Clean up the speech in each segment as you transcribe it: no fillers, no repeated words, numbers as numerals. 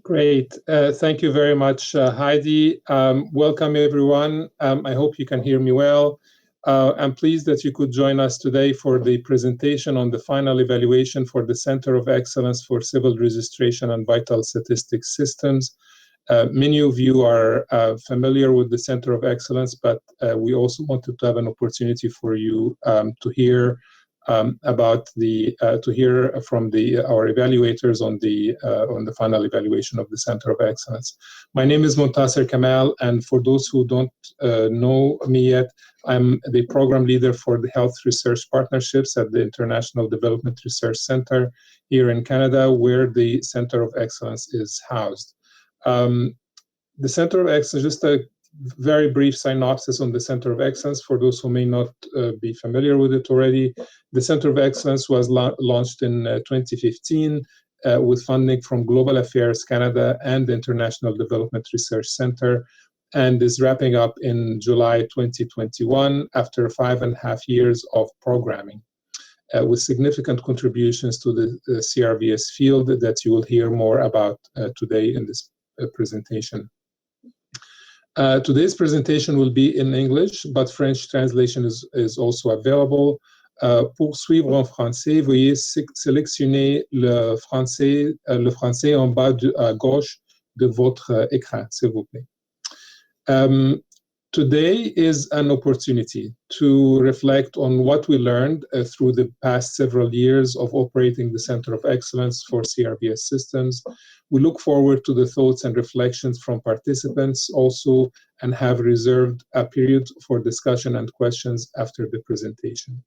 Great. Thank you very much, Heidi. Welcome, everyone. I hope you can hear me well. I'm pleased that you could join us today for the presentation on the final evaluation for the Center of Excellence for Civil Registration and Vital Statistics Systems. Many of you are familiar with the Center of Excellence, but we also wanted to have an opportunity for you to hear from our evaluators on the final evaluation of the Center of Excellence. My name is Montasser Kamal, and for those who don't know me yet, I'm the program leader for the Health Research Partnerships at the International Development Research Center here in Canada, where the Center of Excellence is housed. The Center of Excellence, just a very brief synopsis on the Center of Excellence for those who may not be familiar with it already. The Center of Excellence was launched in 2015 with funding from Global Affairs Canada and the International Development Research Center, and is wrapping up in July 2021 after 5.5 years of programming, with significant contributions to the CRVS field that you will hear more about today in this presentation. Today's presentation will be in English, but French translation is also available. Pour suivre en français, veuillez sélectionner le français en bas à gauche de votre écran, s'il vous plaît. Today is an opportunity to reflect on what we learned through the past several years of operating the Center of Excellence for CRVS systems. We look forward to the thoughts and reflections from participants also, and have reserved a period for discussion and questions after the presentation.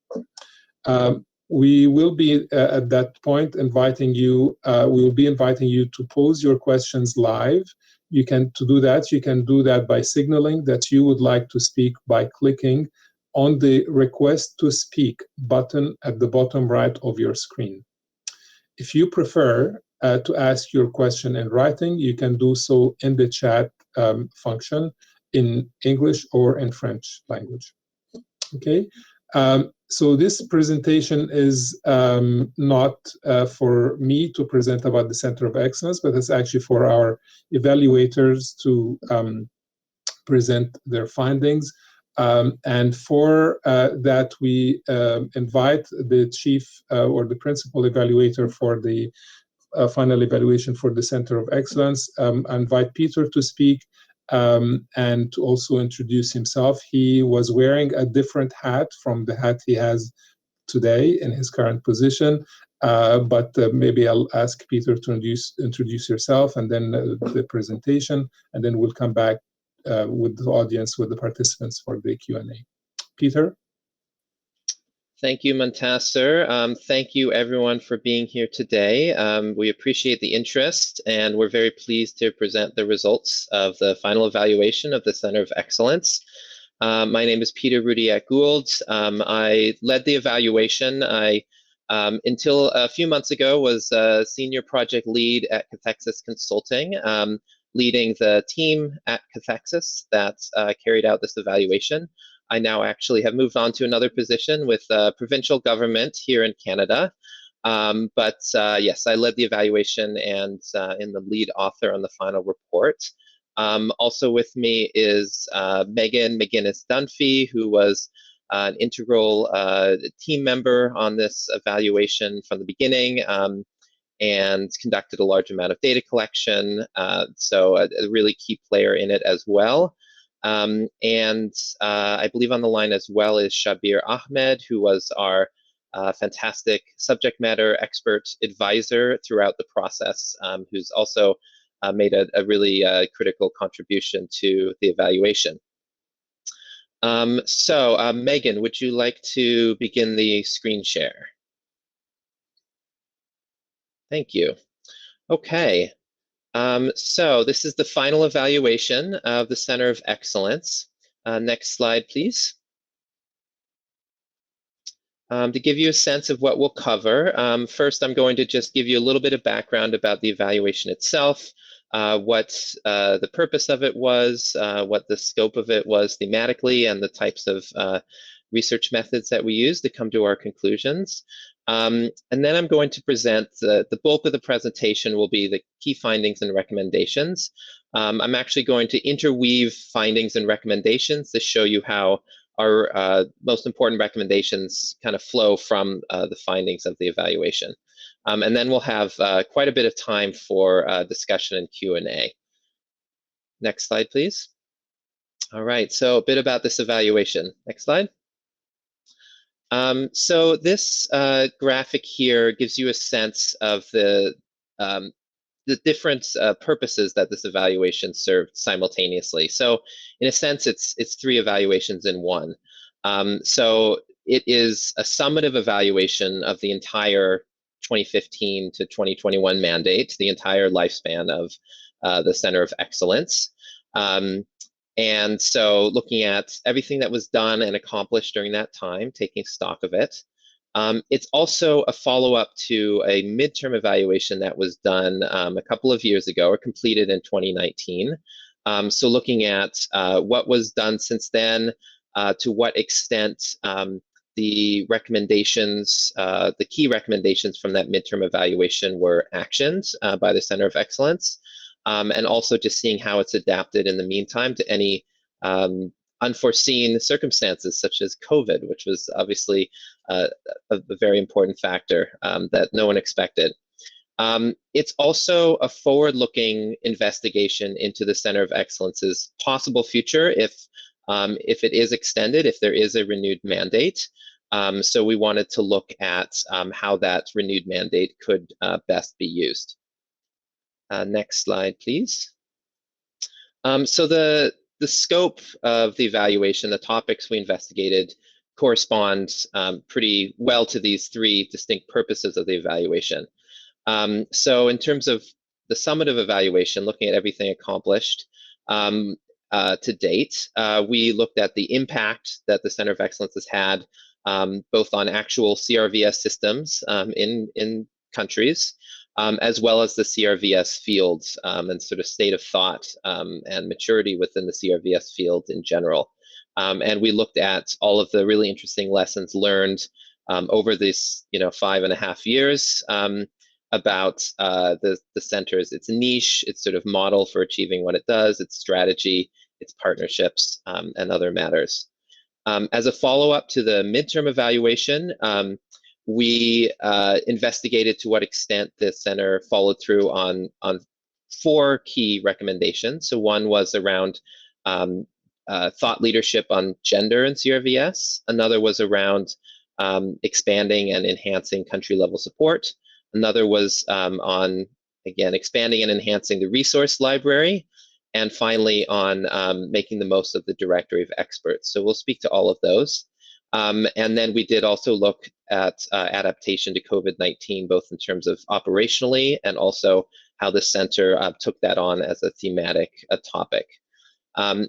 We will be at that point inviting you to pose your questions live. To do that, you can do that by signaling that you would like to speak by clicking on the Request to Speak button at the bottom right of your screen. If you prefer to ask your question in writing, you can do so in the chat function in English or in French language. Okay, so this presentation is not for me to present about the Center of Excellence, but it's actually for our evaluators to present their findings. And for that, we invite the chief or the principal evaluator for the final evaluation for the Center of Excellence. I invite Peter to speak and to also introduce himself. He was wearing a different hat from the hat he has today in his current position, but maybe I'll ask Peter to introduce yourself and then the presentation, and then we'll come back with the audience, with the participants for the Q&A. Peter? Thank you, Montasser. Thank you, everyone, for being here today. We appreciate the interest, and we're very pleased to present the results of the final evaluation of the Center of Excellence. My name is Peter Rudiak-Gould. I led the evaluation. I, until a few months ago, was a senior project lead at Cathexis Consulting, leading the team at Cathexis that carried out this evaluation. I now actually have moved on to another position with provincial government here in Canada. Yes, I led the evaluation and am the lead author on the final report. Also with me is Megan McGuinness-Dunphy, who was an integral team member on this evaluation from the beginning, and conducted a large amount of data collection, so a really key player in it as well. I believe on the line as well is Shabir Ahmed, who was our fantastic subject matter expert advisor throughout the process, who's also made a really critical contribution to the evaluation. Megan, would you like to begin the screen share? Thank you. Okay. So this is the final evaluation of the Center of Excellence. Next slide, please. To give you a sense of what we'll cover, first I'm going to just give you a little bit of background about the evaluation itself, what the purpose of it was, what the scope of it was thematically, and the types of research methods that we use to come to our conclusions. And then I'm going to present the bulk of the presentation will be the key findings and recommendations. I'm actually going to interweave findings and recommendations to show you how our most important recommendations kind of flow from the findings of the evaluation. And then we'll have quite a bit of time for discussion and Q&A. Next slide, please. All right, so a bit about this evaluation. Next slide. So this graphic here gives you a sense of the different purposes that this evaluation served simultaneously. So in a sense, it's three evaluations in one. So it is a summative evaluation of the entire 2015 to 2021 mandate, the entire lifespan of the Center of Excellence. And so looking at everything that was done and accomplished during that time, taking stock of it. It's also a follow-up to a midterm evaluation that was done a couple of years ago or completed in 2019. So looking at what was done since then, to what extent the recommendations, the key recommendations from that midterm evaluation were actioned by the Center of Excellence. And also just seeing how it's adapted in the meantime to any unforeseen circumstances such as COVID, which was obviously a very important factor that no one expected. It's also a forward-looking investigation into the Center of Excellence's possible future if it is extended, if there is a renewed mandate. So we wanted to look at how that renewed mandate could best be used. Next slide, please. So the scope of the evaluation, the topics we investigated, correspond pretty well to these three distinct purposes of the evaluation. So in terms of the summative evaluation, looking at everything accomplished to date, we looked at the impact that the Center of Excellence has had both on actual CRVS systems in countries, as well as the CRVS fields and sort of state of thought and maturity within the CRVS field in general. And we looked at all of the really interesting lessons learned over this 5.5 years about the center's, its niche, its sort of model for achieving what it does, its strategy, its partnerships, and other matters. As a follow-up to the midterm evaluation, we investigated to what extent the center followed through on 4 key recommendations. So one was around thought leadership on gender in CRVS. Another was around expanding and enhancing country-level support. Another was on, again, expanding and enhancing the resource library. And finally, on making the most of the directory of experts. So we'll speak to all of those. And then we did also look at adaptation to COVID-19, both in terms of operationally and also how the center took that on as a thematic topic.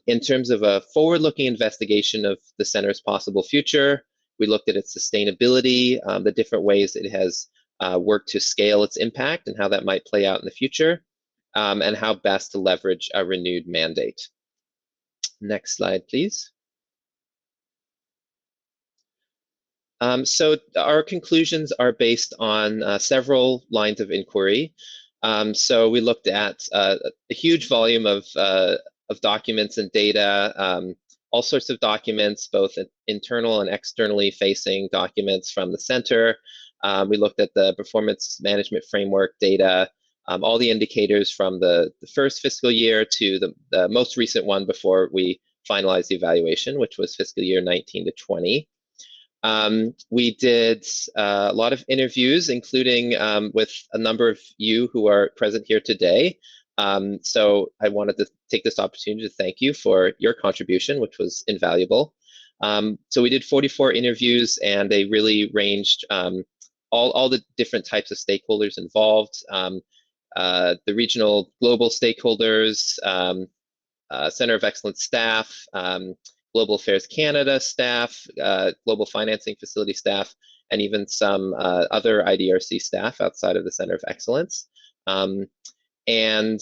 In terms of a forward-looking investigation of the center's possible future, we looked at its sustainability, the different ways it has worked to scale its impact and how that might play out in the future, and how best to leverage a renewed mandate. Next slide, please. So our conclusions are based on several lines of inquiry. So we looked at a huge volume of documents and data, all sorts of documents, both internal and externally facing documents from the center. We looked at the performance management framework data, all the indicators from the first fiscal year to the most recent one before we finalized the evaluation, which was fiscal year 19 to 20. We did a lot of interviews, including with a number of you who are present here today. So I wanted to take this opportunity to thank you for your contribution, which was invaluable. So we did 44 interviews, and they really ranged all the different types of stakeholders involved. The regional global stakeholders, Center of Excellence staff, Global Affairs Canada staff, Global Financing Facility staff, and even some other IDRC staff outside of the Center of Excellence. And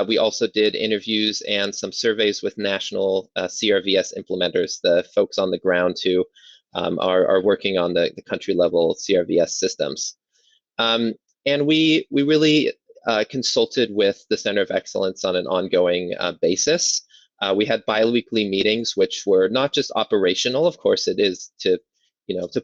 we also did interviews and some surveys with national CRVS implementers, the folks on the ground who are working on the country level CRVS systems. And we really consulted with the Center of Excellence on an ongoing basis. We had biweekly meetings, which were not just operational. Of course, it is to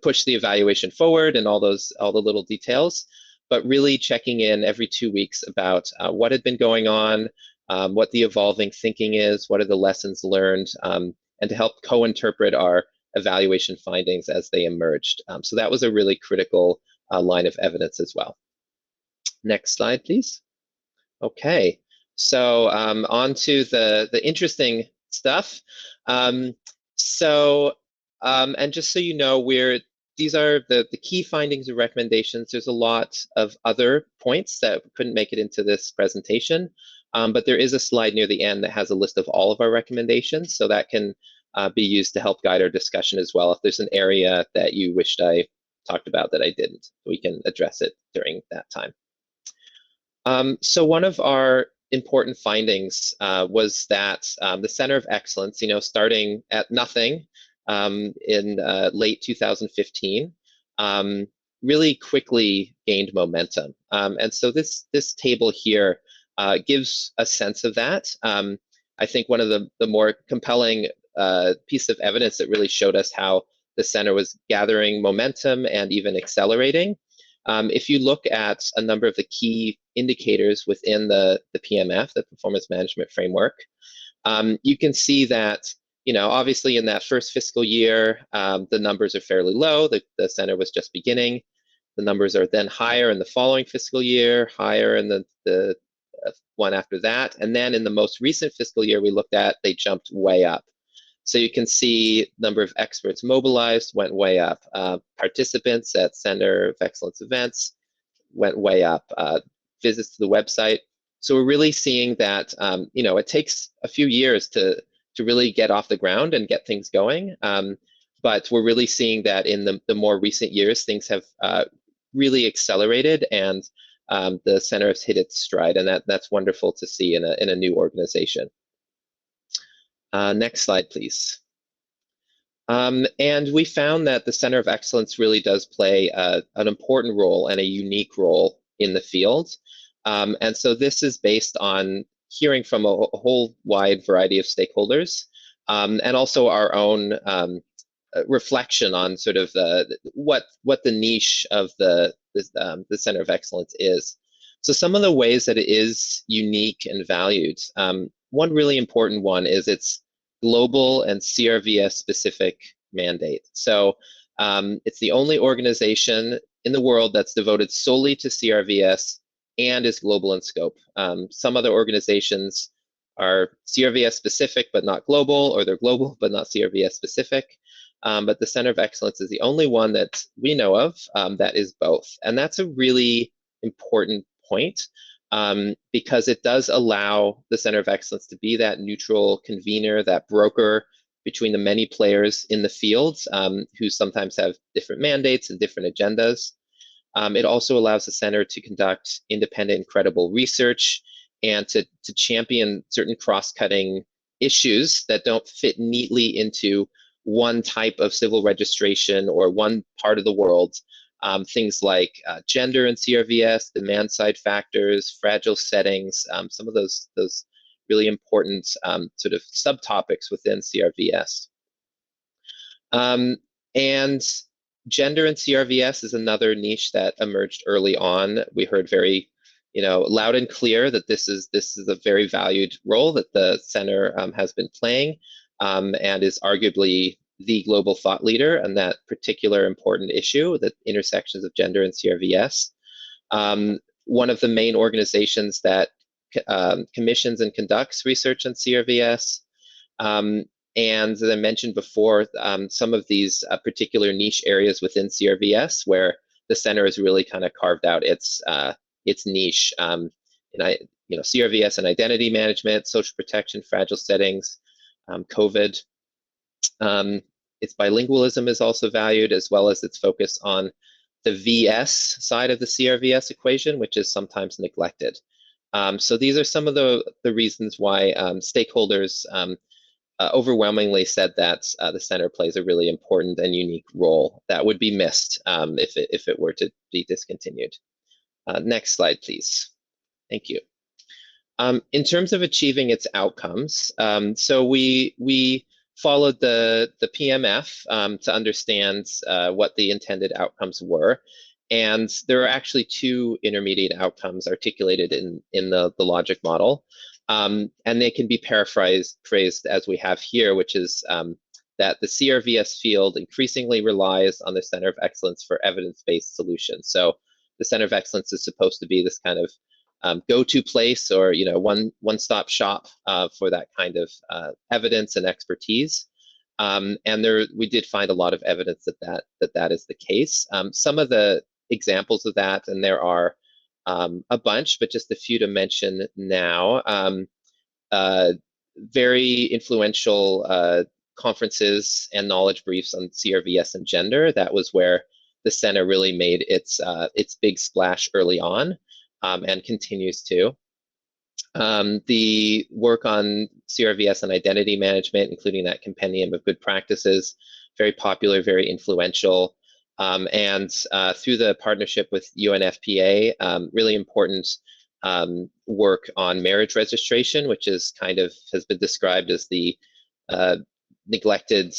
push the evaluation forward and all the little details, but really checking in every 2 weeks about what had been going on, what the evolving thinking is, what are the lessons learned, and to help co-interpret our evaluation findings as they emerged. So that was a really critical line of evidence as well. Next slide, please. Okay, so on to the interesting stuff. And just so you know, these are the key findings and recommendations. There's a lot of other points that couldn't make it into this presentation, but there is a slide near the end that has a list of all of our recommendations, so that can be used to help guide our discussion as well. If there's an area that you wished I talked about that I didn't, we can address it during that time. So one of our important findings was that the Center of Excellence, starting at nothing in late 2015, really quickly gained momentum. And so this table here gives a sense of that. I think one of the more compelling piece of evidence that really showed us how the center was gathering momentum and even accelerating. If you look at a number of the key indicators within the PMF, the Performance Management Framework, you can see that, obviously in that first fiscal year, the numbers are fairly low. The center was just beginning. The numbers are then higher in the following fiscal year, higher in the one after that. And then in the most recent fiscal year we looked at, they jumped way up. So you can see number of experts mobilized went way up. Participants at Center of Excellence events went way up. Visits to the website. So we're really seeing that, it takes a few years to really get off the ground and get things going. But we're really seeing that in the more recent years, things have really accelerated, and the center has hit its stride, and that's wonderful to see in a new organization. Next slide, please. And we found that the Center of Excellence really does play an important role and a unique role in the field. And so this is based on hearing from a whole wide variety of stakeholders, and also our own reflection on sort of what the niche of the Center of Excellence is. So some of the ways that it is unique and valued, one really important one is its global and CRVS specific mandate. So it's the only organization in the world that's devoted solely to CRVS and is global in scope. Some other organizations are CRVS specific but not global, or they're global but not CRVS specific. But the Center of Excellence is the only one that we know of that is both. And that's a really important point, because it does allow the Center of Excellence to be that neutral convener, that broker between the many players in the field who sometimes have different mandates and different agendas. It also allows the center to conduct independent and credible research and to champion certain cross-cutting issues that don't fit neatly into one type of civil registration or one part of the world. Things like gender in CRVS, demand-side factors, fragile settings, some of those really important sort of subtopics within CRVS. And gender in CRVS is another niche that emerged early on. We heard very, loud and clear that this is a very valued role that the center has been playing, and is arguably the global thought leader on that particular important issue, the intersections of gender and CRVS. One of the main organizations that commissions and conducts research on CRVS. And as I mentioned before, some of these particular niche areas within CRVS where the center has really kind of carved out its niche. CRVS and identity management, social protection, fragile settings, COVID. Its bilingualism is also valued, as well as its focus on the VS side of the CRVS equation, which is sometimes neglected. So these are some of the reasons why stakeholders overwhelmingly said that the center plays a really important and unique role that would be missed if it were to be discontinued. Next slide, please. Thank you. In terms of achieving its outcomes, so we followed the PMF to understand what the intended outcomes were. And there are actually two intermediate outcomes articulated in the logic model. And they can be paraphrased as we have here, which is that the CRVS field increasingly relies on the Center of Excellence for evidence-based solutions. So the Center of Excellence is supposed to be this kind of go-to place, or one-stop shop for that kind of evidence and expertise. And we did find a lot of evidence that is the case. Some of the examples of that, and there are a bunch, but just a few to mention now. Very influential conferences and knowledge briefs on CRVS and gender. That was where the center really made its big splash early on, and continues to. The work on CRVS and identity management, including that compendium of good practices, very popular, very influential. And through the partnership with UNFPA, really important work on marriage registration, which is has been described as the neglected,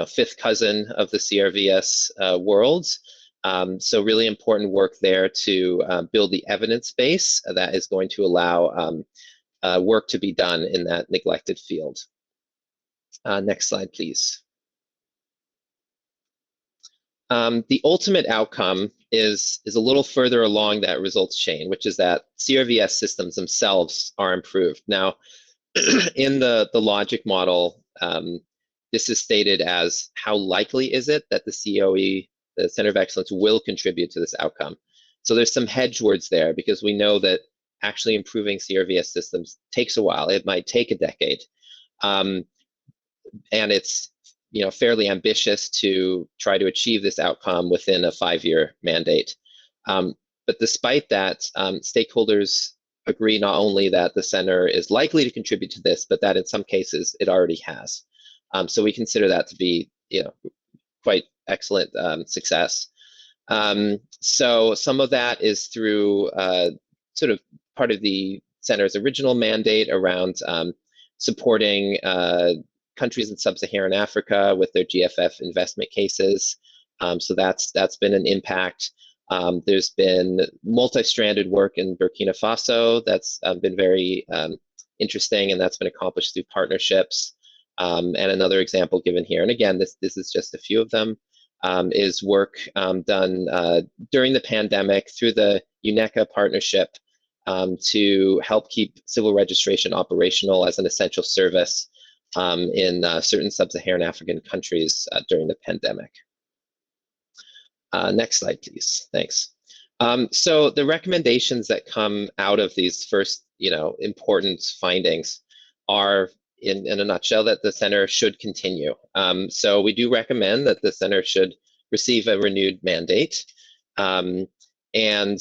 fifth cousin of the CRVS world. So really important work there to build the evidence base that is going to allow work to be done in that neglected field. Next slide, please. The ultimate outcome is a little further along that results chain, which is that CRVS systems themselves are improved. Now, in the logic model, this is stated as how likely is it that the COE, the Center of Excellence, will contribute to this outcome. So there's some hedge words there, because we know that actually improving CRVS systems takes a while. It might take a decade. And it's fairly ambitious to try to achieve this outcome within a 5-year mandate. But despite that, stakeholders agree not only that the center is likely to contribute to this, but that in some cases it already has. So we consider that to be quite excellent success. So some of that is through sort of part of the center's original mandate around supporting countries in sub-Saharan Africa with their GFF investment cases. So that's been an impact. There's been multi-stranded work in Burkina Faso that's been very interesting, and that's been accomplished through partnerships. And another example given here, and again, this is just a few of them, is work done during the pandemic through the UNECA partnership to help keep civil registration operational as an essential service in certain sub-Saharan African countries during the pandemic. Next slide, please. Thanks. So the recommendations that come out of these first, important findings are, in a nutshell, that the center should continue. So we do recommend that the center should receive a renewed mandate. And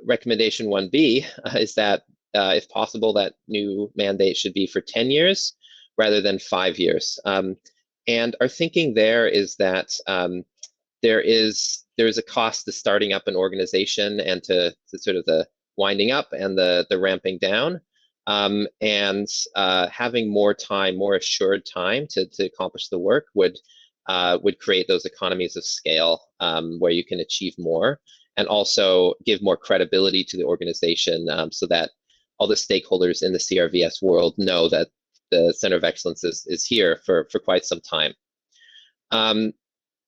recommendation 1B is that, if possible, that new mandate should be for 10 years rather than 5 years. And our thinking there is that there is a cost to starting up an organization and to sort of the winding up and the ramping down. And having more time, more assured time to accomplish the work would create those economies of scale where you can achieve more, and also give more credibility to the organization, so that all the stakeholders in the CRVS world know that the Center of Excellence is here for quite some time.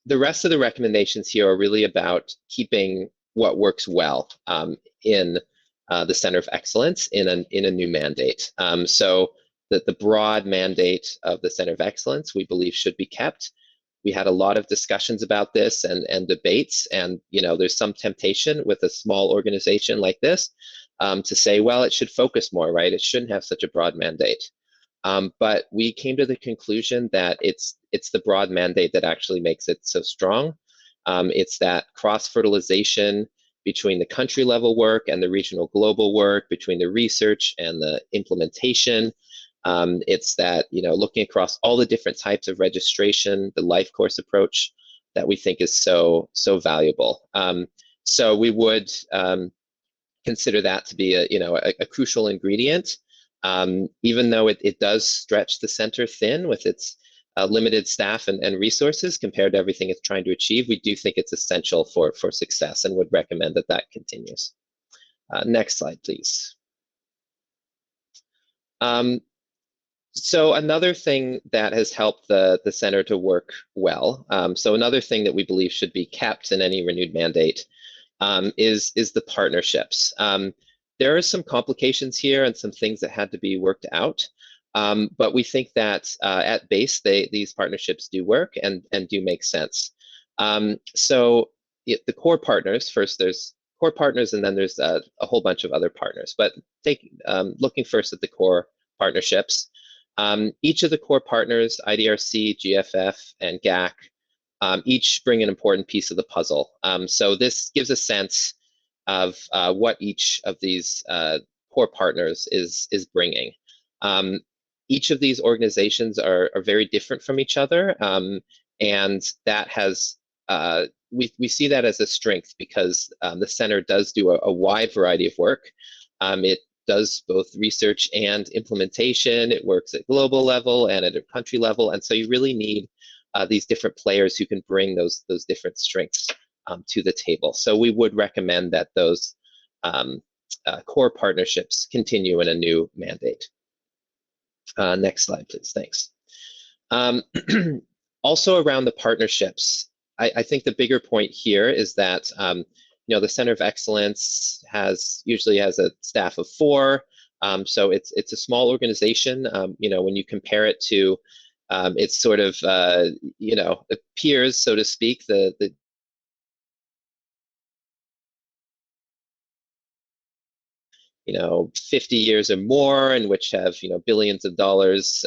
The rest of the recommendations here are really about keeping what works well in the Center of Excellence in a new mandate. So that the broad mandate of the Center of Excellence, we believe, should be kept. We had a lot of discussions about this and debates, and there's some temptation with a small organization like this to say, well, it should focus more, right? It shouldn't have such a broad mandate. But we came to the conclusion that it's the broad mandate that actually makes it so strong. It's that cross-fertilization between the country level work and the regional global work, between the research and the implementation. It's that, looking across all the different types of registration, the life course approach that we think is so valuable. So we would consider that to be a crucial ingredient, even though it does stretch the center thin with its limited staff and resources compared to everything it's trying to achieve. We do think it's essential for success and would recommend that continues. Next slide, please. So another thing that has helped the center to work well, so another thing that we believe should be kept in any renewed mandate is the partnerships. There are some complications here and some things that had to be worked out, but we think that at base these partnerships do work and do make sense. So the core partners, first there's core partners and then there's a whole bunch of other partners, but looking first at the core partnerships. Each of the core partners, IDRC, GFF, and GAC, each bring an important piece of the puzzle. So this gives a sense of what each of these core partners is bringing. Each of these organizations are very different from each other, and that has we see that as a strength because the center does do a wide variety of work. It does both research and implementation. It works at global level and at a country level, and so you really need these different players who can bring those different strengths to the table. So we would recommend that those core partnerships continue in a new mandate. Next slide, please. Thanks. Also around the partnerships, I think the bigger point here is that the Center of Excellence usually has a staff of 4, so it's a small organization. When you compare it to it's sort of peers, so to speak, the 50 years or more, and which have billions of dollars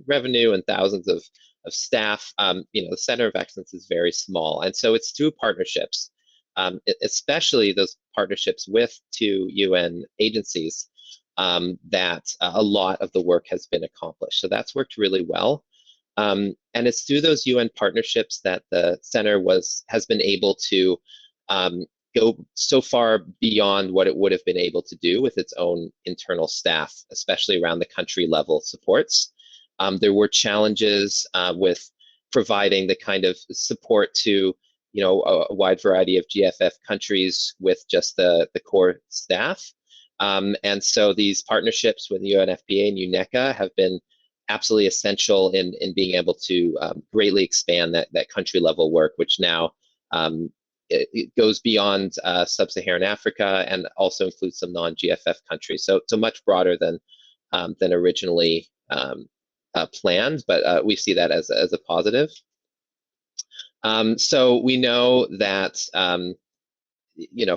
revenue and thousands of staff. The Center of Excellence is very small, and so it's through partnerships, especially those partnerships with 2 UN agencies, that a lot of the work has been accomplished. So that's worked really well. And it's through those UN partnerships that the center has been able to go so far beyond what it would have been able to do with its own internal staff, especially around the country level supports. There were challenges with providing the kind of support to a wide variety of GFF countries with just the core staff. And so these partnerships with the UNFPA and UNECA have been absolutely essential in being able to greatly expand that country level work, which now it goes beyond sub-Saharan Africa and also includes some non-GFF countries. So much broader than originally planned, but we see that as a positive. So we know that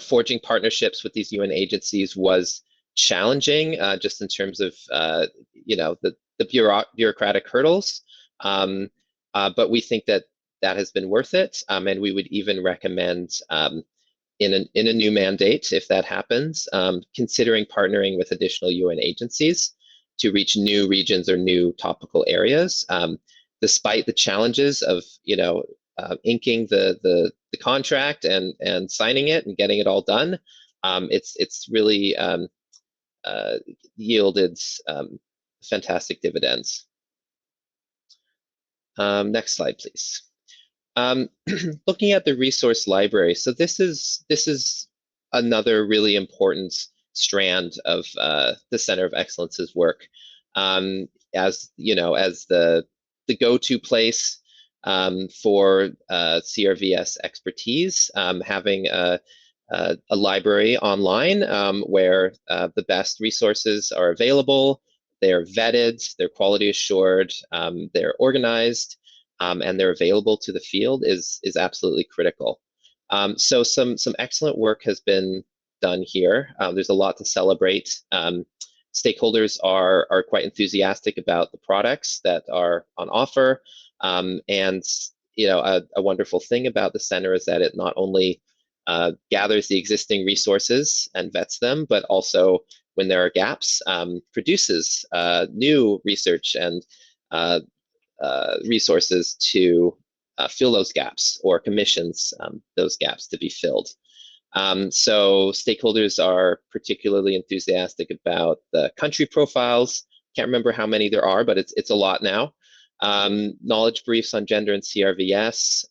forging partnerships with these UN agencies was challenging, just in terms of the bureaucratic hurdles, but we think that has been worth it, and we would even recommend in a new mandate, if that happens, considering partnering with additional UN agencies to reach new regions or new topical areas, despite the challenges of inking the contract and signing it and getting it all done. It's really yielded fantastic dividends. Next slide, please. Looking at the resource library, so this is another really important strand of the Center of Excellence's work, as the go-to place for CRVS expertise, having a library online where the best resources are available. They're vetted, they're quality assured, they're organized, and they're available to the field is absolutely critical. So some excellent work has been done here. There's a lot to celebrate. Stakeholders are quite enthusiastic about the products that are on offer, and a wonderful thing about the center is that it not only gathers the existing resources and vets them, but also when there are gaps, produces new research and resources to fill those gaps, or commissions those gaps to be filled. So stakeholders are particularly enthusiastic about the country profiles. Can't remember how many there are, but it's a lot now. Knowledge briefs on gender and CRVS.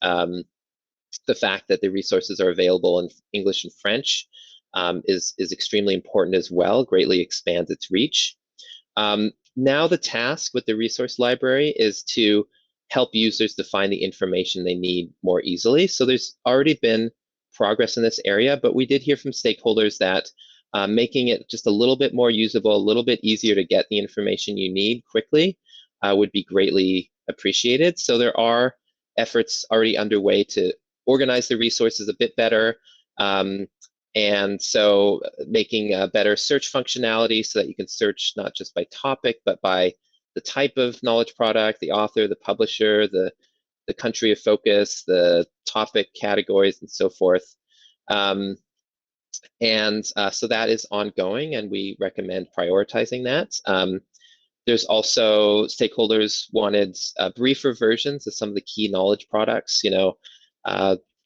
The fact that the resources are available in English and French is extremely important as well, greatly expands its reach. Now the task with the resource library is to help users to find the information they need more easily. So there's already been progress in this area, but we did hear from stakeholders that making it just a little bit more usable, a little bit easier to get the information you need quickly would be greatly appreciated. So there are efforts already underway to organize the resources a bit better. And so making a better search functionality so that you can search not just by topic, but by the type of knowledge product, the author, the publisher, the country of focus, the topic categories, and so forth. So that is ongoing, and we recommend prioritizing that. There's also stakeholders wanted briefer versions of some of the key knowledge products. You know,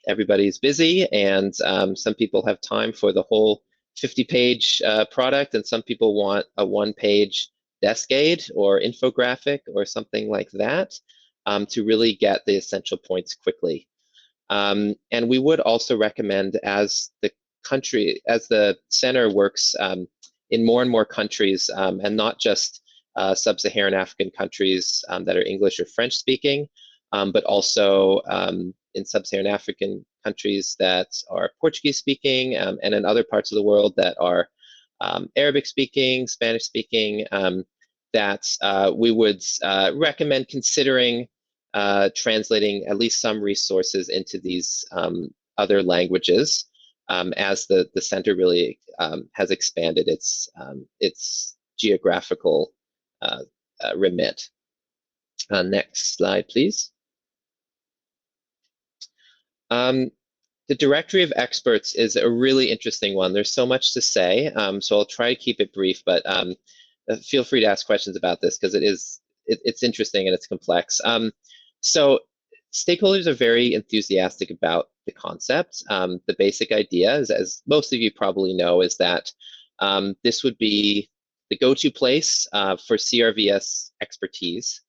everybody's busy, and some people have time for the whole 50-page product, and some people want a one-page desk aid or infographic or something like that to really get the essential points quickly. And we would also recommend, as the center works in more and more countries, and not just sub-Saharan African countries that are English or French speaking, but also in sub-Saharan African countries that are Portuguese speaking, and in other parts of the world that are Arabic speaking, Spanish speaking, that we would recommend considering translating at least some resources into these other languages, as the center really has expanded its geographical remit. Next slide, please. The directory of experts is a really interesting one. There's so much to say, so I'll try to keep it brief, but feel free to ask questions about this because it's interesting and it's complex. So stakeholders are very enthusiastic about the concept. The basic idea is, as most of you probably know, is that this would be the go-to place for CRVS expertise,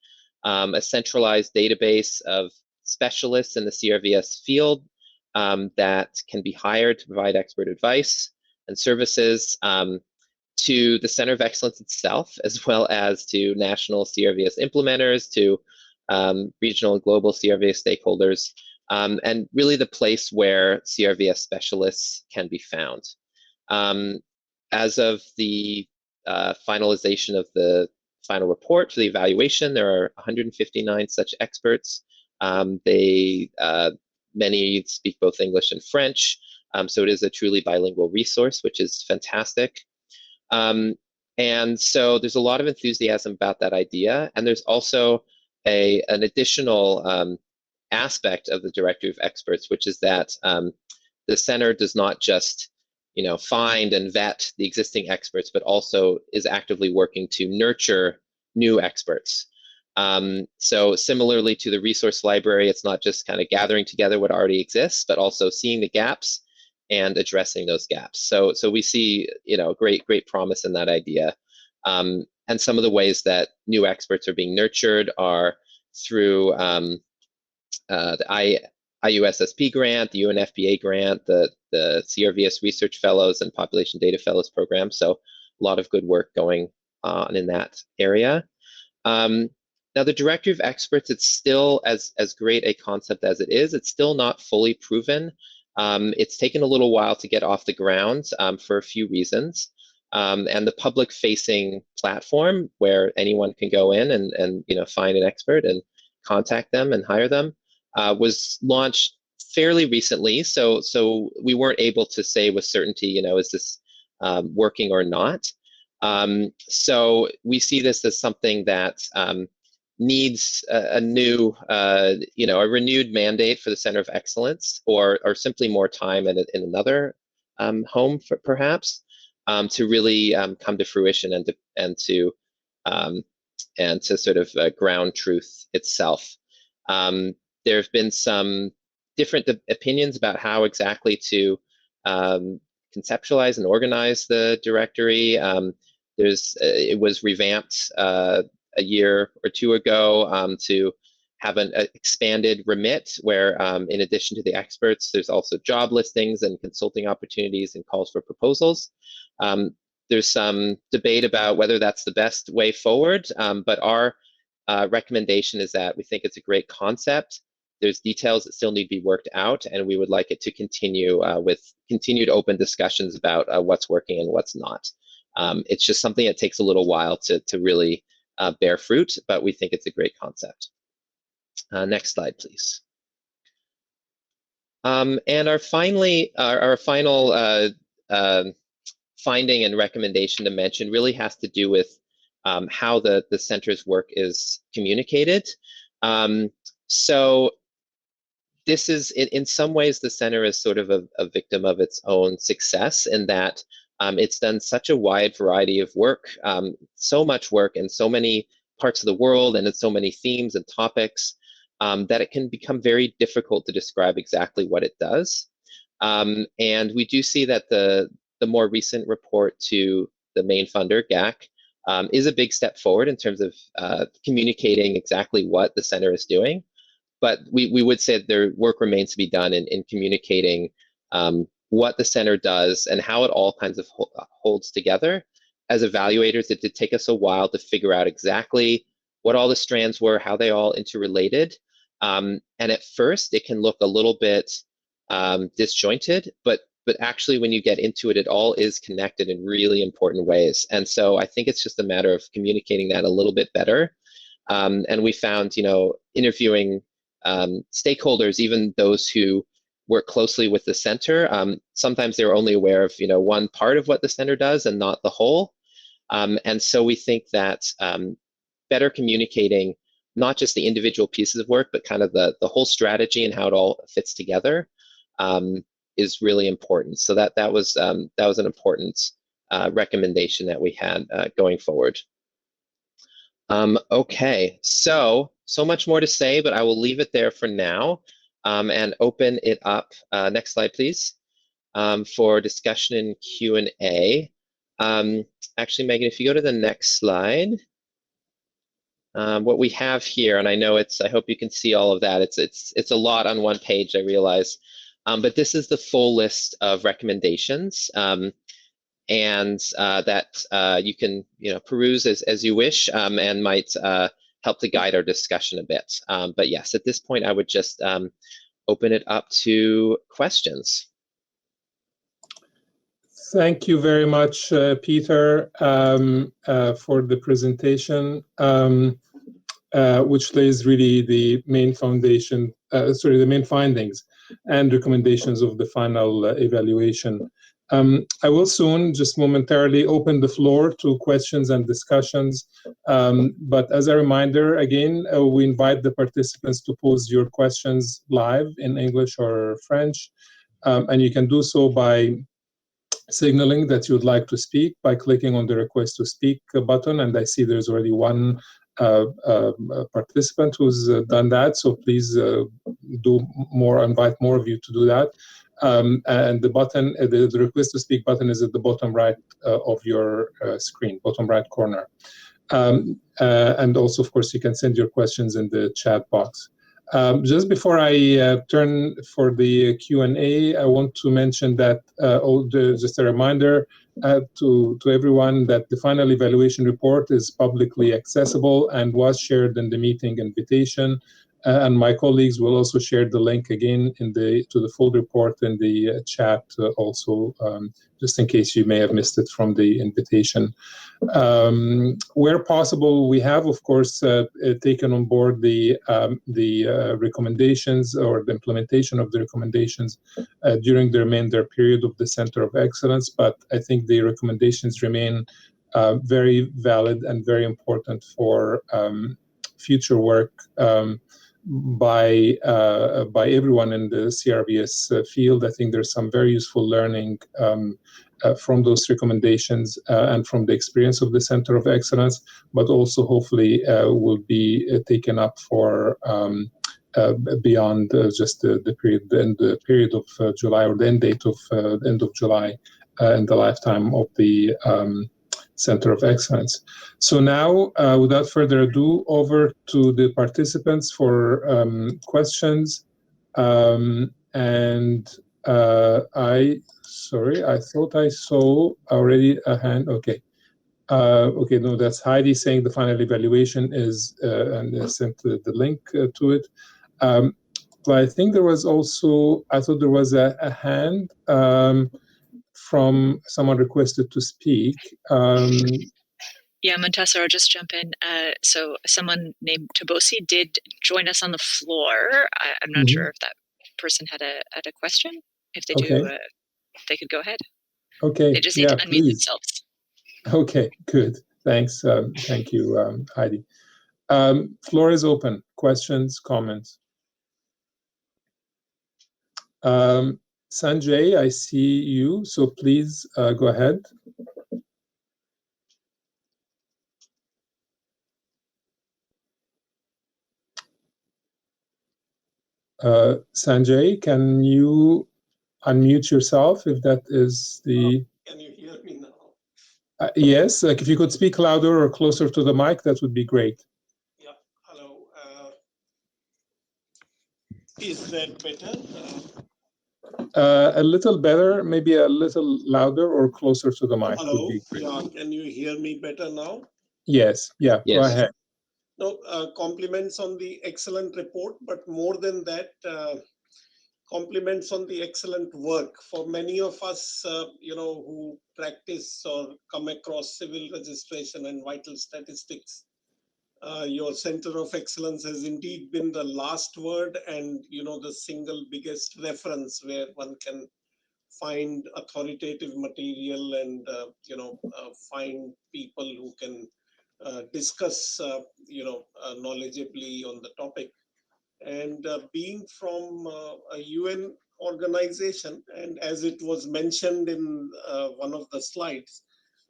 a centralized database of specialists in the CRVS field that can be hired to provide expert advice and services to the Center of Excellence itself, as well as to national CRVS implementers, to regional and global CRVS stakeholders, and really the place where CRVS specialists can be found. As of the finalization of the final report for the evaluation, there are 159 such experts. Many speak both English and French, so it is a truly bilingual resource, which is fantastic. And so there's a lot of enthusiasm about that idea, and there's also an additional aspect of the directory of experts, which is that the center does not just find and vet the existing experts, but also is actively working to nurture new experts. So similarly to the resource library, it's not just kind of gathering together what already exists, but also seeing the gaps and addressing those gaps. So we see great promise in that idea. And some of the ways that new experts are being nurtured are through the IUSSP grant, the UNFPA grant, the CRVS Research Fellows and Population Data Fellows program. So a lot of good work going on in that area. Now, the directory of experts, it's still as great a concept as it is. It's still not fully proven. It's taken a little while to get off the ground for a few reasons. And the public-facing platform where anyone can go in and find an expert and contact them and hire them was launched fairly recently. So we weren't able to say with certainty, is this working or not? So we see this as something that needs a new, a renewed mandate for the Center of Excellence, or simply more time in another home, perhaps, to really come to fruition and to sort of ground truth itself. There have been some different opinions about how exactly to conceptualize and organize the directory. It was revamped a year or two ago to have an expanded remit where, in addition to the experts, there's also job listings and consulting opportunities and calls for proposals. There's some debate about whether that's the best way forward, but our recommendation is that we think it's a great concept. There's details that still need to be worked out, and we would like it to continue with continued open discussions about what's working and what's not. It's just something that takes a little while to really bear fruit, but we think it's a great concept. Next slide, please. And our final finding and recommendation to mention really has to do with how the center's work is communicated. So this is, in some ways, the center is sort of a victim of its own success, in that it's done such a wide variety of work, so much work in so many parts of the world and in so many themes and topics, that it can become very difficult to describe exactly what it does. And we do see that the more recent report to the main funder, GAC, is a big step forward in terms of communicating exactly what the center is doing. But we would say that their work remains to be done in communicating what the center does and how it all kinds of holds together. As evaluators, it did take us a while to figure out exactly what all the strands were, how they all interrelated. And at first, it can look a little bit disjointed, but actually, when you get into it, it all is connected in really important ways. And so I think it's just a matter of communicating that a little bit better. And we found, interviewing stakeholders, even those who work closely with the center, sometimes they're only aware of, one part of what the center does and not the whole. And so we think that better communicating not just the individual pieces of work, but kind of the whole strategy and how it all fits together is really important. So that was an important recommendation that we had going forward. Okay, so much more to say, but I will leave it there for now and open it up. Next slide, please, for discussion and Q&A. Actually, Megan, if you go to the next slide, what we have here, and I know I hope you can see all of that. It's a lot on one page, I realize, but this is the full list of recommendations. And that you can peruse as you wish and might help to guide our discussion a bit. But yes, at this point, I would just open it up to questions. Thank you very much, Peter, for the presentation, which lays really the main foundation, the main findings and recommendations of the final evaluation. I will soon, just momentarily, open the floor to questions and discussions. But as a reminder, again, we invite the participants to pose your questions live in English or French. And you can do so by signaling that you would like to speak by clicking on the request to speak button. And I see there's already one participant who's done that. So please invite more of you to do that. And the button, the request to speak button is at the bottom right of your screen, bottom right corner. And also, of course, you can send your questions in the chat box. Just before I turn for the Q&A, I want to mention that, just a reminder to everyone that the final evaluation report is publicly accessible and was shared in the meeting invitation. And my colleagues will also share the link again to the full report in the chat also, just in case you may have missed it from the invitation. Where possible, we have, of course, taken on board the recommendations or the implementation of the recommendations during the remainder period of the Center of Excellence, but I think the recommendations remain very valid and very important for future work by everyone in the CRVS field. I think there's some very useful learning from those recommendations and from the experience of the Center of Excellence, but also hopefully will be taken up for beyond just the period of July, or the end date of end of July in the lifetime of the Center of Excellence. So now, without further ado, over to the participants for questions. Sorry, I thought I saw already a hand. Okay. Okay, no, that's Heidi saying the final evaluation is, and I sent the link to it. But I think there was also, I thought there was a hand from someone requested to speak. Yeah, Muntasser, I'll just jump in. So someone named Tobosi did join us on the floor. I'm not sure if that person had a question. If they do, they could go ahead. Okay. They just need to unmute themselves. Okay, good. Thanks. Thank you, Heidi. Floor is open. Questions, comments. Sanjay, I see you, so please go ahead. Sanjay, can you unmute yourself if that is the... Can you hear me now? Yes, if you could speak louder or closer to the mic, that would be great. Yeah, hello. Is that better? A little better, maybe a little louder or closer to the mic. Hello, would be great. yeah, can you hear me better now? Yes, yeah, yes. Go ahead. No, compliments on the excellent report, but more than that, compliments on the excellent work. For many of us, who practice or come across civil registration and vital statistics, your Center of Excellence has indeed been the last word and, the single biggest reference where one can find authoritative material and, find people who can discuss, knowledgeably on the topic. And being from a UN organization, and as it was mentioned in one of the slides,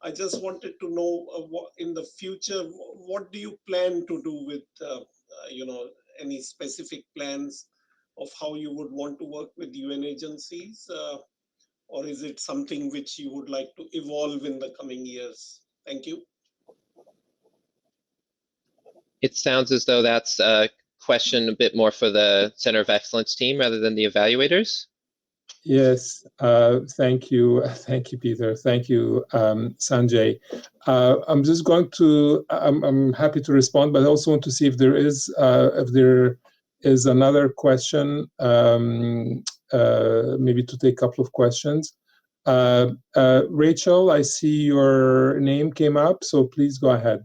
I just wanted to know what in the future, what do you plan to do with, any specific plans of how you would want to work with UN agencies? Or is it something which you would like to evolve in the coming years? Thank you. It sounds as though that's a question a bit more for the Center of Excellence team rather than the evaluators. Yes, thank you. Thank you, Peter. Thank you, Sanjay. I'm just going to, I'm happy to respond, but I also want to see if there is another question, maybe to take a couple of questions. Rachel, I see your name came up, so please go ahead.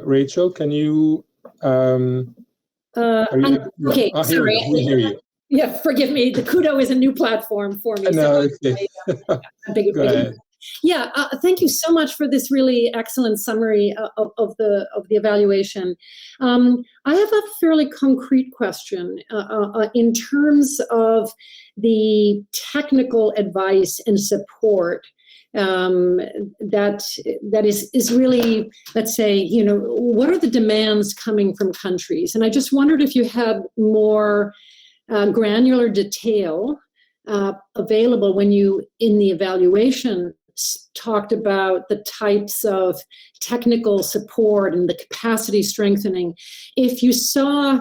Rachel, can you? Okay, sorry. We hear you. Yeah, forgive me. The Kudo is a new platform for me. No, so okay. Go ahead. Yeah, thank you so much for this really excellent summary of the evaluation. I have a fairly concrete question in terms of the technical advice and support that is really, let's say, what are the demands coming from countries? And I just wondered if you had more granular detail available when you, in the evaluation, talked about the types of technical support and the capacity strengthening. If you saw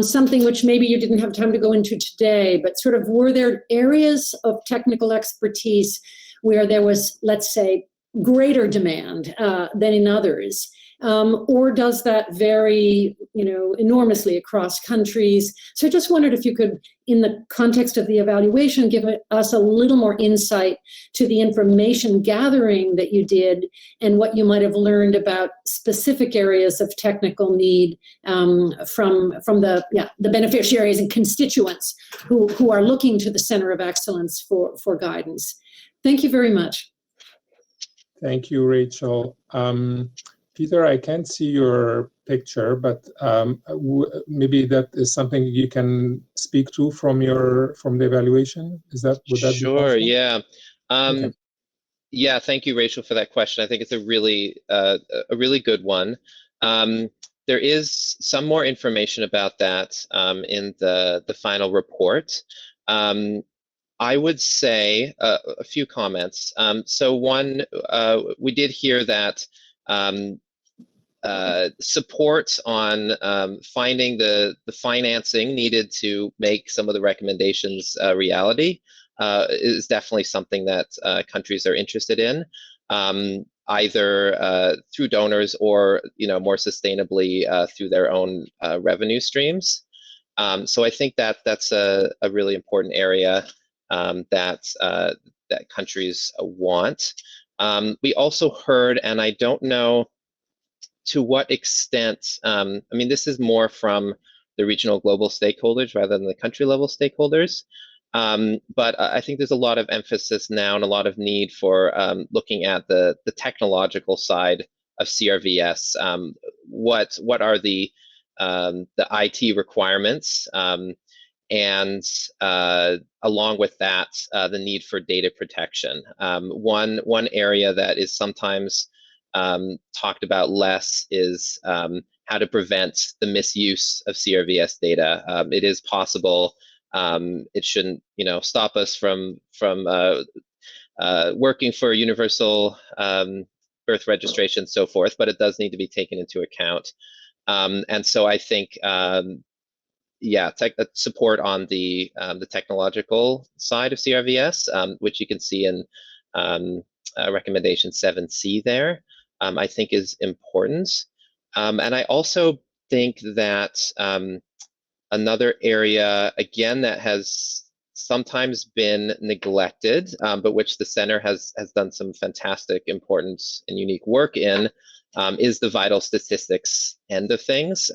something which maybe you didn't have time to go into today, but sort of were there areas of technical expertise where there was, let's say, greater demand than in others? Or does that vary, enormously across countries? So I just wondered if you could in the context of the evaluation, give us a little more insight to the information gathering that you did and what you might have learned about specific areas of technical need from the beneficiaries and constituents who are looking to the Center of Excellence for guidance. Thank you very much. Thank you, Rachel. Peter, I can't see your picture, but maybe that is something you can speak to from the evaluation. Would that be possible? Sure, yeah. Okay. Yeah, thank you, Rachel, for that question. I think it's a really good one. There is some more information about that in the final report. I would say a few comments. So one, we did hear that support on finding the financing needed to make some of the recommendations reality is definitely something that countries are interested in, either through donors or more sustainably through their own revenue streams. So I think that that's a really important area that countries want. We also heard, and I don't know to what extent, I mean, this is more from the regional global stakeholders rather than the country level stakeholders. But I think there's a lot of emphasis now and a lot of need for looking at the technological side of CRVS. What are the IT requirements, and along with that, the need for data protection. One area that is sometimes talked about less is how to prevent the misuse of CRVS data. It is possible. It shouldn't, stop us from working for universal birth registration and so forth, but it does need to be taken into account. And so I think, support on the technological side of CRVS, which you can see in recommendation 7C there, I think is important. And I also think that another area, again, that has sometimes been neglected, but which the center has done some fantastic, important, and unique work in, is the vital statistics end of things.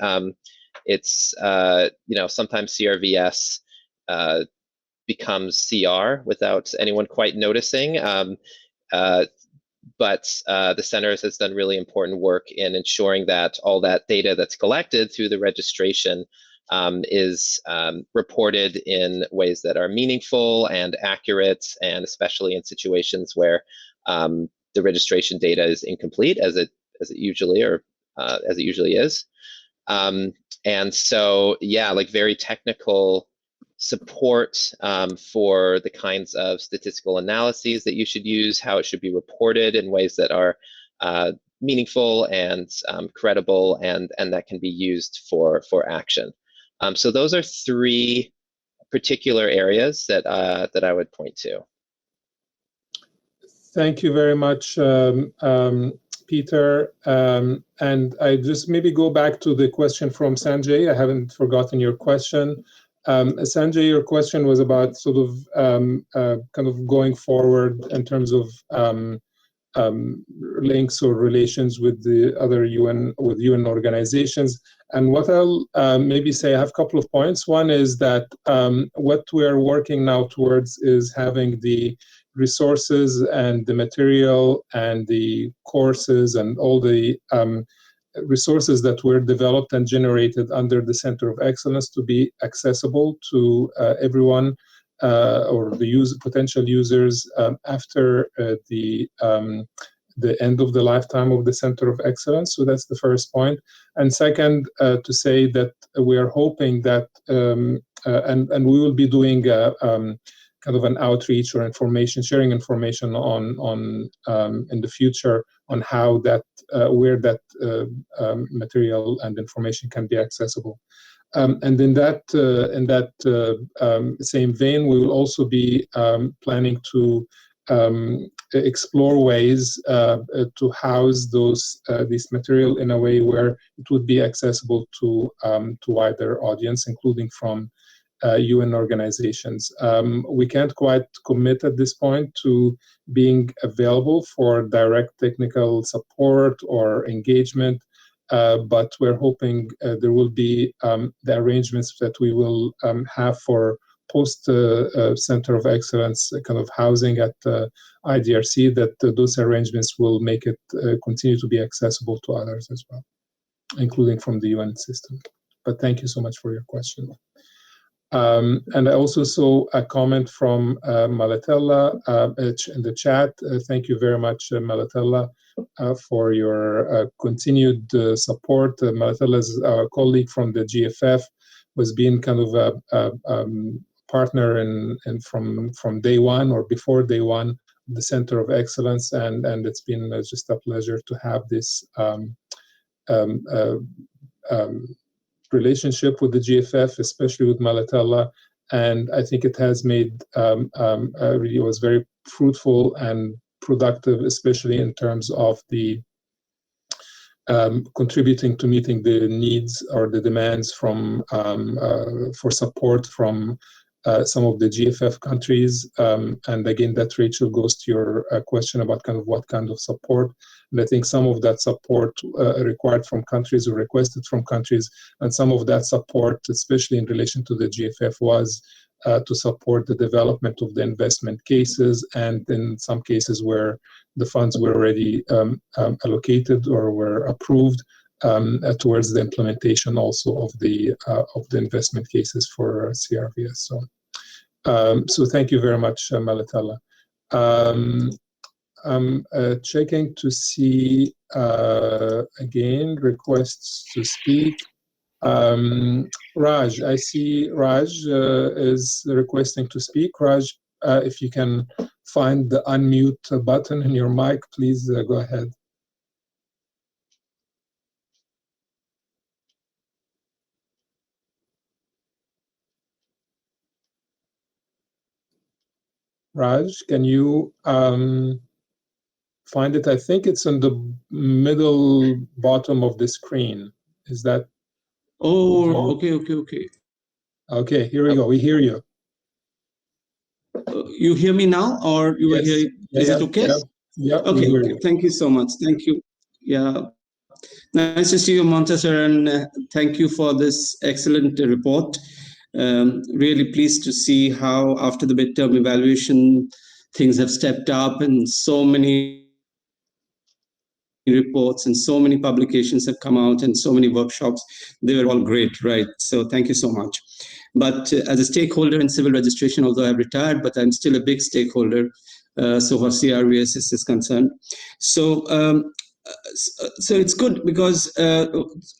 It's, sometimes CRVS becomes CR without anyone quite noticing. But the center has done really important work in ensuring that all that data that's collected through the registration is reported in ways that are meaningful and accurate, and especially in situations where the registration data is incomplete, as it usually is. And so, like very technical support for the kinds of statistical analyses that you should use, how it should be reported in ways that are meaningful and credible, and that can be used for action. So those are three particular areas that I would point to. Thank you very much, Peter. And I just maybe go back to the question from Sanjay. I haven't forgotten your question. Sanjay, your question was about sort of kind of going forward in terms of links or relations with the other UN organizations. And what I'll maybe say, I have a couple of points. One is that what we are working now towards is having the resources and the material and the courses and all the resources that were developed and generated under the Center of Excellence to be accessible to everyone or the potential users after the end of the lifetime of the Center of Excellence. So that's the first point. And second, to say that we are hoping that, and we will be doing kind of an outreach or sharing information on in the future on how that, where that material and information can be accessible. And in that same vein, we will also be planning to explore ways to house this material in a way where it would be accessible to wider audience, including from UN organizations. We can't quite commit at this point to being available for direct technical support or engagement, but we're hoping there will be the arrangements that we will have for post Center of Excellence kind of housing at IDRC, that those arrangements will make it continue to be accessible to others as well, including from the UN system. But thank you so much for your question. And I also saw a comment from Malatella in the chat. Thank you very much, Malatella, for your continued support. Malatella is our colleague from the GFF, was being kind of a partner and from day one or before day one, the Center of Excellence, and it's been just a pleasure to have this relationship with the GFF, especially with Malatella, and I think it has made really was very fruitful and productive, especially in terms of the contributing to meeting the needs or the demands from for support from some of the GFF countries. And again, that, Rachel, goes to your question about kind of what kind of support. And I think some of that support required from countries or requested from countries, and some of that support, especially in relation to the GFF, was to support the development of the investment cases, and in some cases where the funds were already allocated or were approved, towards the implementation also of the investment cases for CRVS. So thank you very much, Malatella. I'm checking to see again requests to speak. Raj, I see Raj is requesting to speak. Raj, if you can find the unmute button in your mic, please go ahead. Raj, can you find it? I think it's in the middle bottom of the screen. Is that? Oh, okay. Okay, here we go. We hear you. You hear me now, or you Yes. are hearing? Is it okay? Yeah. Okay. Thank you so much. Thank you. Yeah. Nice to see you, Montasser, and thank you for this excellent report. Really pleased to see how after the midterm evaluation, things have stepped up, and so many reports and so many publications have come out and so many workshops. They were all great, right? So thank you so much. But as a stakeholder in civil registration, although I've retired, but I'm still a big stakeholder so far CRVS is concerned. So it's good because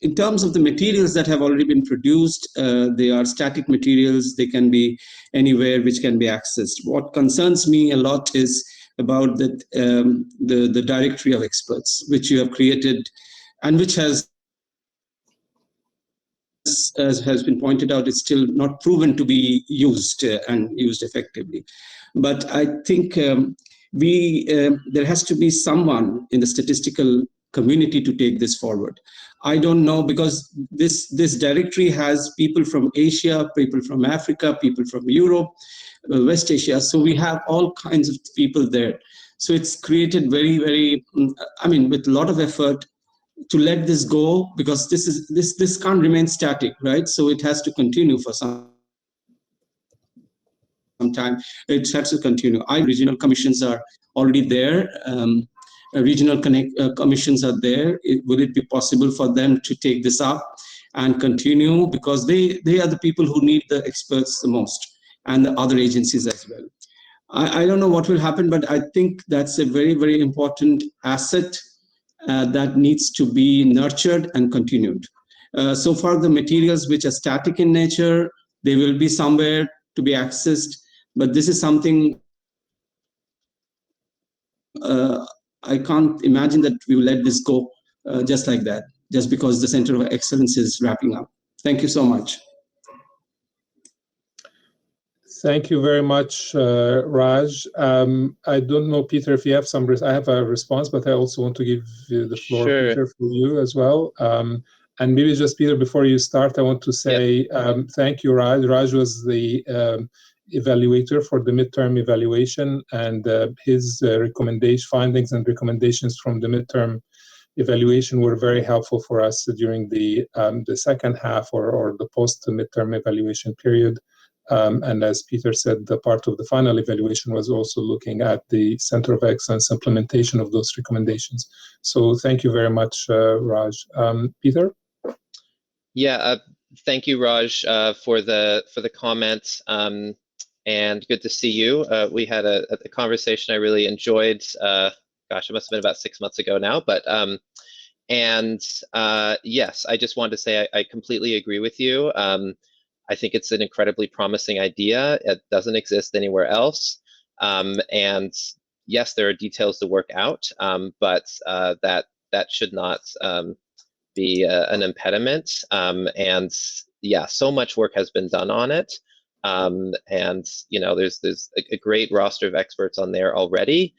in terms of the materials that have already been produced, they are static materials. They can be anywhere which can be accessed. What concerns me a lot is about the directory of experts, which you have created and which has, as has been pointed out, is still not proven to be used and used effectively. But I think there has to be someone in the statistical community to take this forward. I don't know, because this directory has people from Asia, people from Africa, people from Europe, West Asia. So we have all kinds of people there. So it's created very, very, I mean, with a lot of effort to let this go, because this can't remain static, right? So it has to continue for some time. It has to continue. Regional commissions are already there. Regional commissions are there. Would it be possible for them to take this up and continue? Because they are the people who need the experts the most, and the other agencies as well. I don't know what will happen, but I think that's a very, very important asset that needs to be nurtured and continued. So far, the materials which are static in nature, they will be somewhere to be accessed, but this is something I can't imagine that we will let this go just like that, just because the Center of Excellence is wrapping up. Thank you so much. Thank you very much, Raj. I don't know, Peter, if you have some. I have a response, but I also want to give you the floor, Sure. Peter, for you as well. And maybe just, Peter, before you start, I want to say thank you, Raj. Raj was the evaluator for the midterm evaluation, and his findings and recommendations from the midterm evaluation were very helpful for us during the second half or the post-midterm evaluation period. And as Peter said, the part of the final evaluation was also looking at the Center of Excellence implementation of those recommendations. So thank you very much, Raj. Peter? Yeah, thank you, Raj, for the comments, and good to see you. We had a conversation I really enjoyed. Gosh, it must have been about 6 months ago now, but yes, I just wanted to say I completely agree with you. I think it's an incredibly promising idea. It doesn't exist anywhere else. And yes, there are details to work out, but that should not be an impediment. And yeah, so much work has been done on it. And you know, there's a great roster of experts on there already.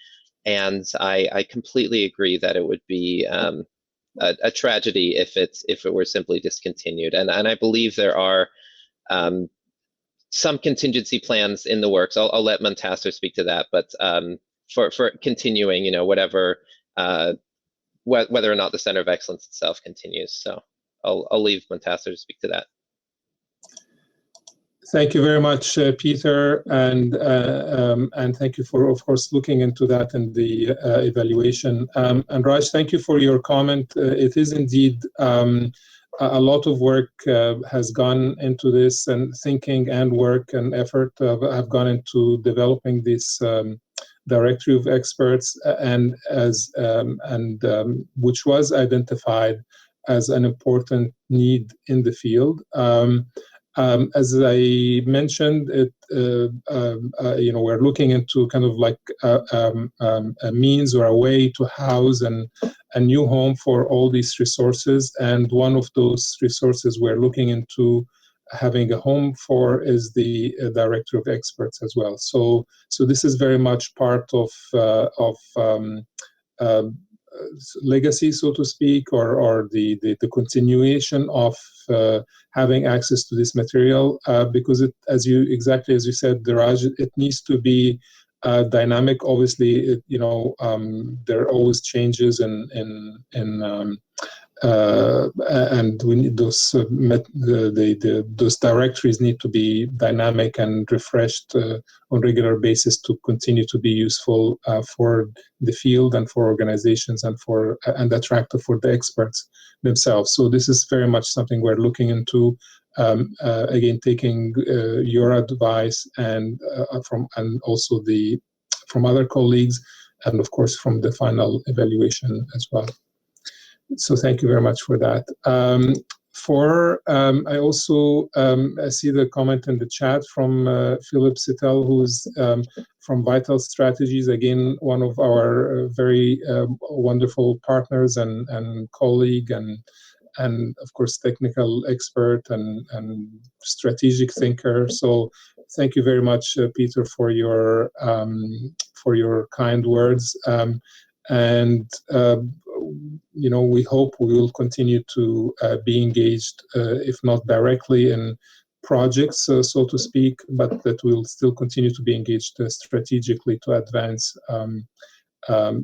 And I completely agree that it would be a tragedy if it were simply discontinued. And I believe there are some contingency plans in the works. I'll let Muntasser speak to that, but for continuing, you know, whatever, whether or not the Center of Excellence itself continues. So I'll leave Muntasser to speak to that. Thank you very much, Peter, and thank you for, of course, looking into that in the evaluation. And Raj, thank you for your comment. It is indeed a lot of work has gone into this, and thinking and work and effort have gone into developing this directory of experts, and which was identified as an important need in the field. As I mentioned, you know, we're looking into kind of like a means or a way to house a new home for all these resources. And one of those resources we're looking into having a home for is the Director of Experts as well. So this is very much part of legacy, so to speak, or the continuation of having access to this material, because it, exactly as you said, Raj, it needs to be dynamic. Obviously, you know, there are always changes and we need those those directories need to be dynamic and refreshed on a regular basis to continue to be useful for the field and for organizations and attractive for the experts themselves. So this is very much something we're looking into. Again, taking your advice and also from other colleagues, and of course from the final evaluation as well. So thank you very much for that. I also see the comment in the chat from Philip Sittel, who's from Vital Strategies, again, one of our very wonderful partners and colleague, and of course technical expert and strategic thinker. So thank you very much, Peter, for your kind words. You know, we hope we will continue to be engaged, if not directly in projects, so to speak, but that we'll still continue to be engaged strategically to advance the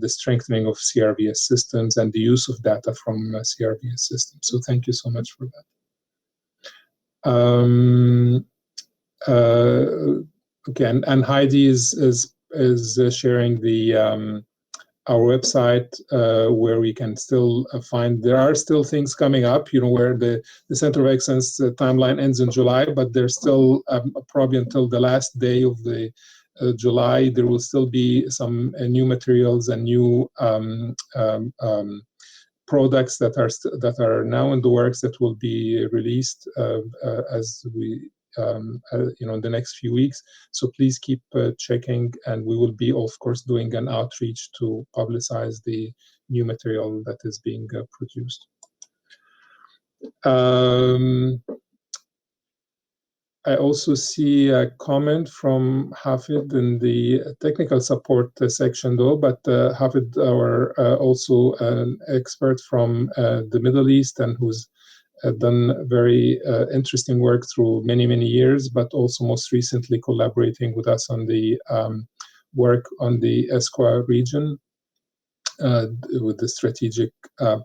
strengthening of CRVS systems and the use of data from CRVS systems. So thank you so much for that. Again, and Heidi is sharing the our website where we can still find, there are still things coming up, you know, where the Center of Excellence timeline ends in July, but there's still probably until the last day of the July, there will still be some new materials and new products that are now in the works that will be released as we you know, in the next few weeks. So please keep checking, and we will be, of course, doing an outreach to publicize the new material that is being produced. I also see a comment from Hafid in the technical support section, though, but Hafid, also an expert from the Middle East and who's done very interesting work through many, many years, but also most recently collaborating with us on the work on the ESQA region with the strategic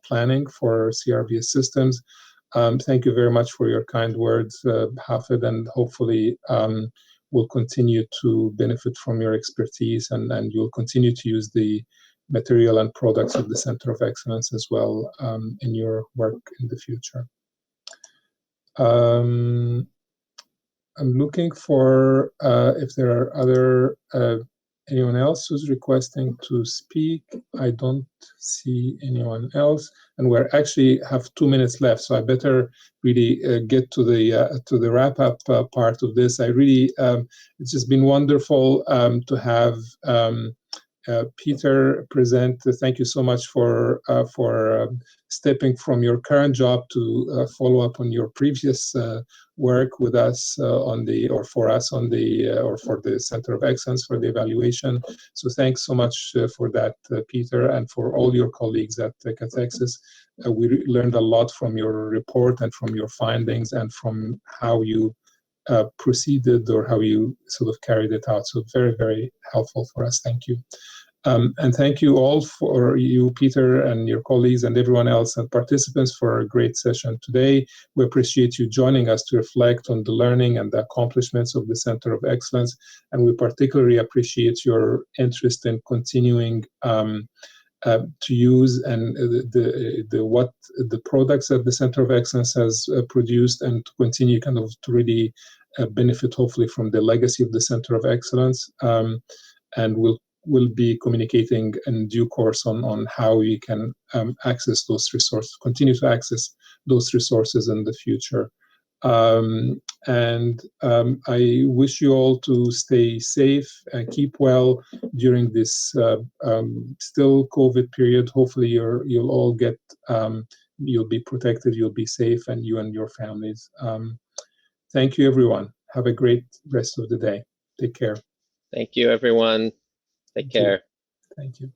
planning for CRVS systems. Thank you very much for your kind words, Hafid, and hopefully we'll continue to benefit from your expertise, and you'll continue to use the material and products of the Center of Excellence as well in your work in the future. I'm looking for if there are other anyone else who's requesting to speak. I don't see anyone else, and we actually have 2 minutes left, so I better really get to the wrap up part of this. I really it's just been wonderful to have Peter present. Thank you so much for stepping from your current job to follow up on your previous work with us on the, or for us on the, or for the Center of Excellence for the evaluation. So thanks so much for that, Peter, and for all your colleagues at Catexis. We learned a lot from your report and from your findings and from how you proceeded or how you sort of carried it out. So very, very helpful for us. Thank you. And thank you all, for you, Peter, and your colleagues and everyone else and participants for a great session today. We appreciate you joining us to reflect on the learning and the accomplishments of the Center of Excellence. And we particularly appreciate your interest in continuing to use and the products that the Center of Excellence has produced, and to continue kind of to really benefit hopefully from the legacy of the Center of Excellence. And we'll be communicating in due course on how we can access those resources, continue to access those resources in the future. I wish you all to stay safe and keep well during this still COVID period. Hopefully you'll all get, you'll be protected, you'll be safe, and you and your families. Thank you, everyone. Have a great rest of the day. Take care. Thank you, everyone. Take care. Thank you.